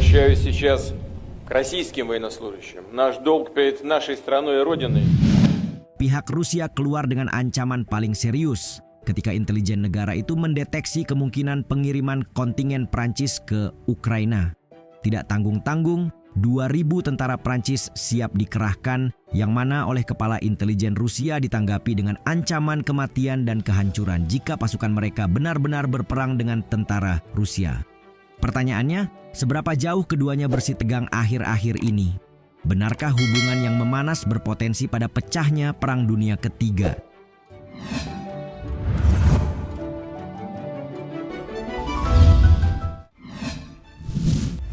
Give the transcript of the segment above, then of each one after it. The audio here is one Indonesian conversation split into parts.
обращаюсь сейчас к российским военнослужащим. Наш долг перед нашей страной и Родиной. Pihak Rusia keluar dengan ancaman paling serius ketika intelijen negara itu mendeteksi kemungkinan pengiriman kontingen Prancis ke Ukraina. Tidak tanggung-tanggung, 2.000 tentara Prancis siap dikerahkan, yang mana oleh kepala intelijen Rusia ditanggapi dengan ancaman kematian dan kehancuran jika pasukan mereka benar-benar berperang dengan tentara Rusia. Pertanyaannya, seberapa jauh keduanya bersitegang akhir-akhir ini? Benarkah hubungan yang memanas berpotensi pada pecahnya Perang Dunia Ketiga?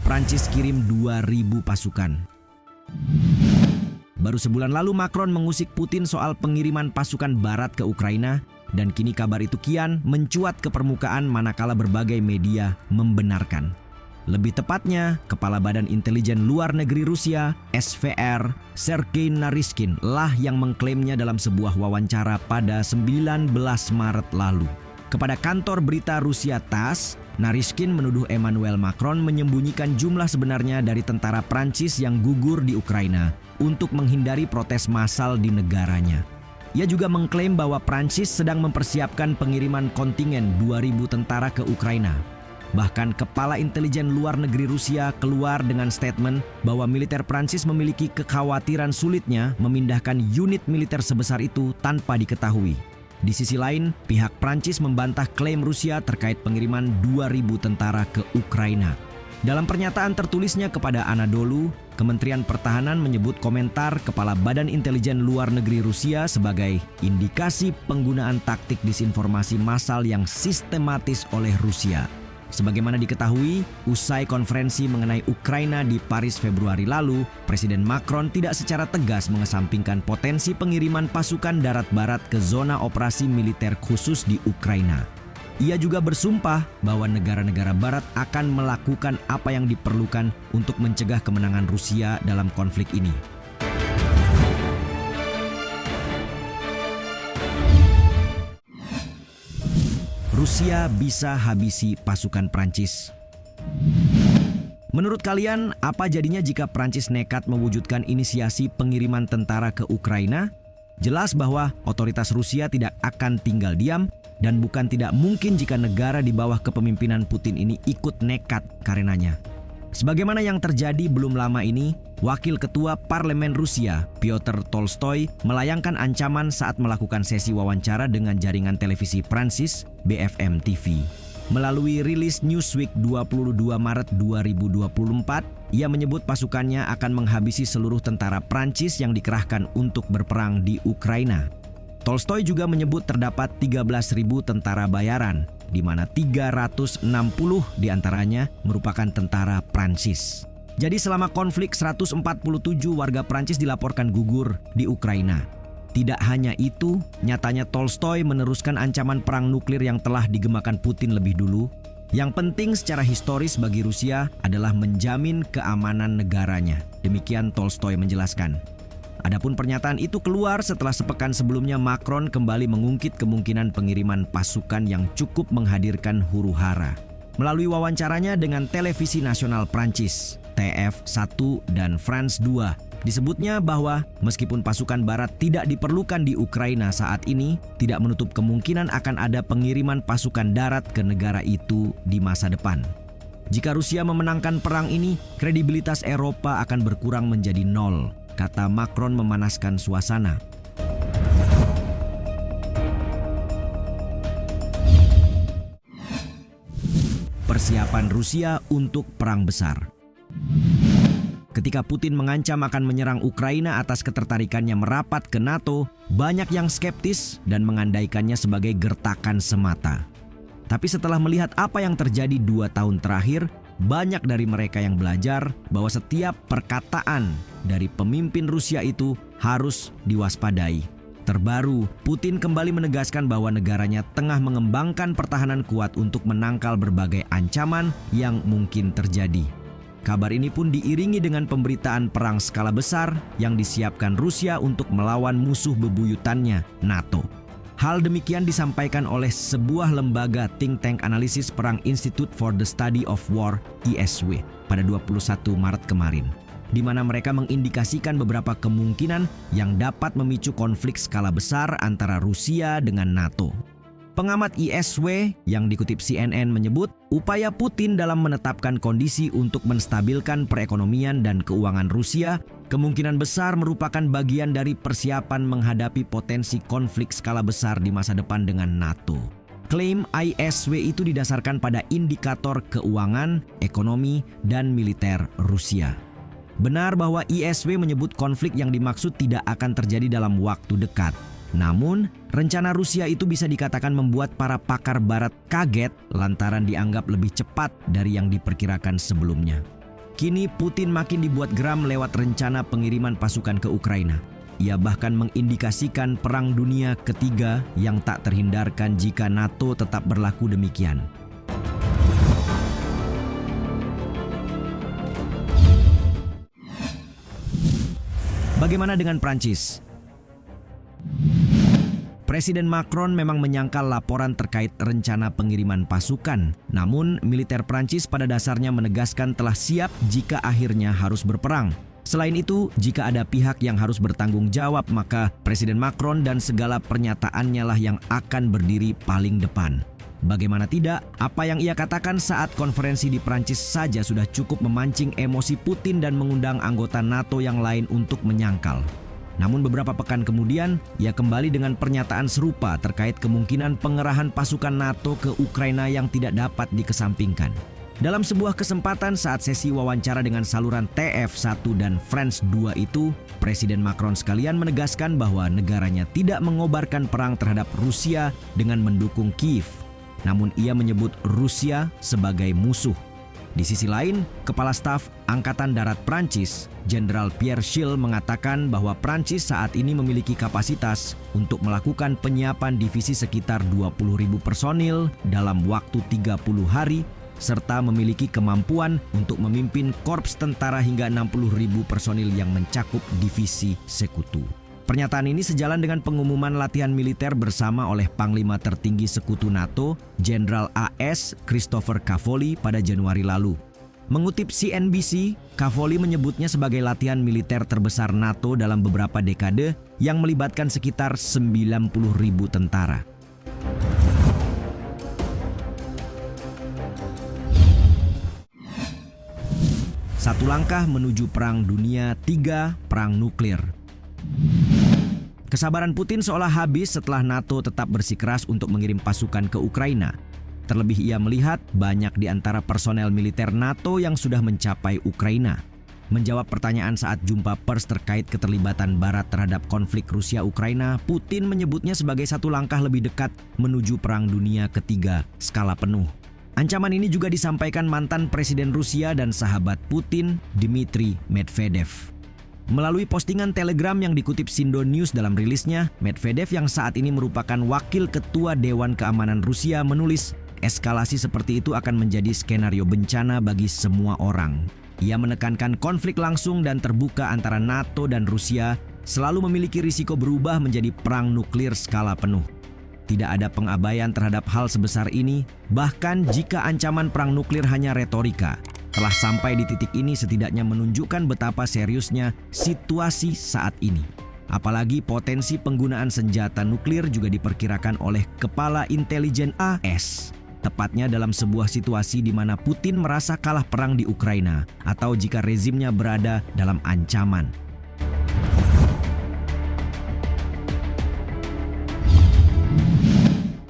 Prancis kirim 2.000 pasukan. Baru sebulan lalu Macron mengusik Putin soal pengiriman pasukan barat ke Ukraina, dan kini kabar itu kian mencuat ke permukaan manakala berbagai media membenarkan. Lebih tepatnya, Kepala Badan Intelijen Luar Negeri Rusia, SVR, Sergei Naryshkin lah yang mengklaimnya dalam sebuah wawancara pada 19 Maret lalu. Kepada kantor berita Rusia TASS, Naryshkin menuduh Emmanuel Macron menyembunyikan jumlah sebenarnya dari tentara Prancis yang gugur di Ukraina untuk menghindari protes massal di negaranya. Ia juga mengklaim bahwa Prancis sedang mempersiapkan pengiriman kontingen 2.000 tentara ke Ukraina. Bahkan Kepala Intelijen Luar Negeri Rusia keluar dengan statement bahwa militer Prancis memiliki kekhawatiran sulitnya memindahkan unit militer sebesar itu tanpa diketahui. Di sisi lain, pihak Prancis membantah klaim Rusia terkait pengiriman 2.000 tentara ke Ukraina. Dalam pernyataan tertulisnya kepada Anadolu, Kementerian Pertahanan menyebut komentar Kepala Badan Intelijen Luar Negeri Rusia sebagai indikasi penggunaan taktik disinformasi massal yang sistematis oleh Rusia. Sebagaimana diketahui, usai konferensi mengenai Ukraina di Paris Februari lalu, Presiden Macron tidak secara tegas mengesampingkan potensi pengiriman pasukan darat barat ke zona operasi militer khusus di Ukraina. Ia juga bersumpah bahwa negara-negara barat akan melakukan apa yang diperlukan untuk mencegah kemenangan Rusia dalam konflik ini. Rusia bisa habisi pasukan Prancis. Menurut kalian, apa jadinya jika Prancis nekat mewujudkan inisiasi pengiriman tentara ke Ukraina? Jelas bahwa otoritas Rusia tidak akan tinggal diam, dan bukan tidak mungkin jika negara di bawah kepemimpinan Putin ini ikut nekat karenanya. Sebagaimana yang terjadi belum lama ini, Wakil Ketua Parlemen Rusia, Piotr Tolstoy, melayangkan ancaman saat melakukan sesi wawancara dengan jaringan televisi Prancis, BFM TV. Melalui rilis Newsweek 22 Maret 2024, ia menyebut pasukannya akan menghabisi seluruh tentara Prancis yang dikerahkan untuk berperang di Ukraina. Tolstoy juga menyebut terdapat 13.000 tentara bayaran, di mana 360 diantaranya merupakan tentara Prancis. Jadi selama konflik 147 warga Prancis dilaporkan gugur di Ukraina. Tidak hanya itu, nyatanya Tolstoy meneruskan ancaman perang nuklir yang telah digemakan Putin lebih dulu. Yang penting secara historis bagi Rusia adalah menjamin keamanan negaranya. Demikian Tolstoy menjelaskan. Adapun pernyataan itu keluar setelah sepekan sebelumnya Macron kembali mengungkit kemungkinan pengiriman pasukan yang cukup menghadirkan huru-hara. Melalui wawancaranya dengan televisi nasional Prancis, TF1 dan France 2, disebutnya bahwa meskipun pasukan barat tidak diperlukan di Ukraina saat ini, tidak menutup kemungkinan akan ada pengiriman pasukan darat ke negara itu di masa depan. Jika Rusia memenangkan perang ini, kredibilitas Eropa akan berkurang menjadi nol, kata Macron memanaskan suasana. Persiapan Rusia untuk perang besar. Ketika Putin mengancam akan menyerang Ukraina atas ketertarikannya merapat ke NATO, banyak yang skeptis dan mengandaikannya sebagai gertakan semata. Tapi setelah melihat apa yang terjadi 2 tahun terakhir, banyak dari mereka yang belajar bahwa setiap perkataan dari pemimpin Rusia itu harus diwaspadai. Terbaru, Putin kembali menegaskan bahwa negaranya tengah mengembangkan pertahanan kuat untuk menangkal berbagai ancaman yang mungkin terjadi. Kabar ini pun diiringi dengan pemberitaan perang skala besar yang disiapkan Rusia untuk melawan musuh bebuyutannya, NATO. Hal demikian disampaikan oleh sebuah lembaga think tank analisis perang Institute for the Study of War (ISW) pada 21 Maret kemarin, di mana mereka mengindikasikan beberapa kemungkinan yang dapat memicu konflik skala besar antara Rusia dengan NATO. Pengamat ISW yang dikutip CNN menyebut, upaya Putin dalam menetapkan kondisi untuk menstabilkan perekonomian dan keuangan Rusia kemungkinan besar merupakan bagian dari persiapan menghadapi potensi konflik skala besar di masa depan dengan NATO. Klaim ISW itu didasarkan pada indikator keuangan, ekonomi, dan militer Rusia. Benar bahwa ISW menyebut konflik yang dimaksud tidak akan terjadi dalam waktu dekat. Namun, rencana Rusia itu bisa dikatakan membuat para pakar barat kaget lantaran dianggap lebih cepat dari yang diperkirakan sebelumnya. Kini Putin makin dibuat geram lewat rencana pengiriman pasukan ke Ukraina. Ia bahkan mengindikasikan perang dunia ketiga yang tak terhindarkan jika NATO tetap berlaku demikian. Bagaimana dengan Prancis? Presiden Macron memang menyangkal laporan terkait rencana pengiriman pasukan. Namun, militer Prancis pada dasarnya menegaskan telah siap jika akhirnya harus berperang. Selain itu, jika ada pihak yang harus bertanggung jawab, maka Presiden Macron dan segala pernyataannya lah yang akan berdiri paling depan. Bagaimana tidak, apa yang ia katakan saat konferensi di Prancis saja sudah cukup memancing emosi Putin dan mengundang anggota NATO yang lain untuk menyangkal. Namun beberapa pekan kemudian, ia kembali dengan pernyataan serupa terkait kemungkinan pengerahan pasukan NATO ke Ukraina yang tidak dapat dikesampingkan. Dalam sebuah kesempatan saat sesi wawancara dengan saluran TF1 dan France 2 itu, Presiden Macron sekalian menegaskan bahwa negaranya tidak mengobarkan perang terhadap Rusia dengan mendukung Kiev. Namun ia menyebut Rusia sebagai musuh. Di sisi lain, Kepala Staf Angkatan Darat Prancis, Jenderal Pierre Schill mengatakan bahwa Prancis saat ini memiliki kapasitas untuk melakukan penyiapan divisi sekitar 20.000 personil dalam waktu 30 hari, serta memiliki kemampuan untuk memimpin korps tentara hingga 60.000 personil yang mencakup divisi sekutu. Pernyataan ini sejalan dengan pengumuman latihan militer bersama oleh Panglima tertinggi Sekutu NATO, Jenderal AS Christopher Cavoli pada Januari lalu. Mengutip CNBC, Cavoli menyebutnya sebagai latihan militer terbesar NATO dalam beberapa dekade yang melibatkan sekitar 90.000 tentara. Satu langkah menuju Perang Dunia III, Perang Nuklir. Kesabaran Putin seolah habis setelah NATO tetap bersikeras untuk mengirim pasukan ke Ukraina. Terlebih ia melihat banyak di antara personel militer NATO yang sudah mencapai Ukraina. Menjawab pertanyaan saat jumpa pers terkait keterlibatan Barat terhadap konflik Rusia-Ukraina, Putin menyebutnya sebagai satu langkah lebih dekat menuju Perang Dunia Ketiga skala penuh. Ancaman ini juga disampaikan mantan Presiden Rusia dan sahabat Putin, Dmitry Medvedev. Melalui postingan Telegram yang dikutip Sindo News dalam rilisnya, Medvedev yang saat ini merupakan wakil ketua Dewan Keamanan Rusia menulis, eskalasi seperti itu akan menjadi skenario bencana bagi semua orang. Ia menekankan konflik langsung dan terbuka antara NATO dan Rusia selalu memiliki risiko berubah menjadi perang nuklir skala penuh. Tidak ada pengabaian terhadap hal sebesar ini, bahkan jika ancaman perang nuklir hanya retorika. Telah sampai di titik ini setidaknya menunjukkan betapa seriusnya situasi saat ini. Apalagi potensi penggunaan senjata nuklir juga diperkirakan oleh Kepala Intelijen AS. Tepatnya dalam sebuah situasi di mana Putin merasa kalah perang di Ukraina atau jika rezimnya berada dalam ancaman.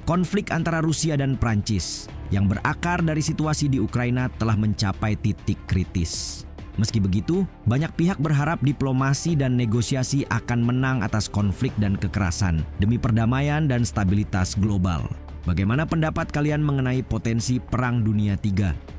Konflik antara Rusia dan Prancis yang berakar dari situasi di Ukraina telah mencapai titik kritis. Meski begitu, banyak pihak berharap diplomasi dan negosiasi akan menang atas konflik dan kekerasan demi perdamaian dan stabilitas global. Bagaimana pendapat kalian mengenai potensi Perang Dunia III?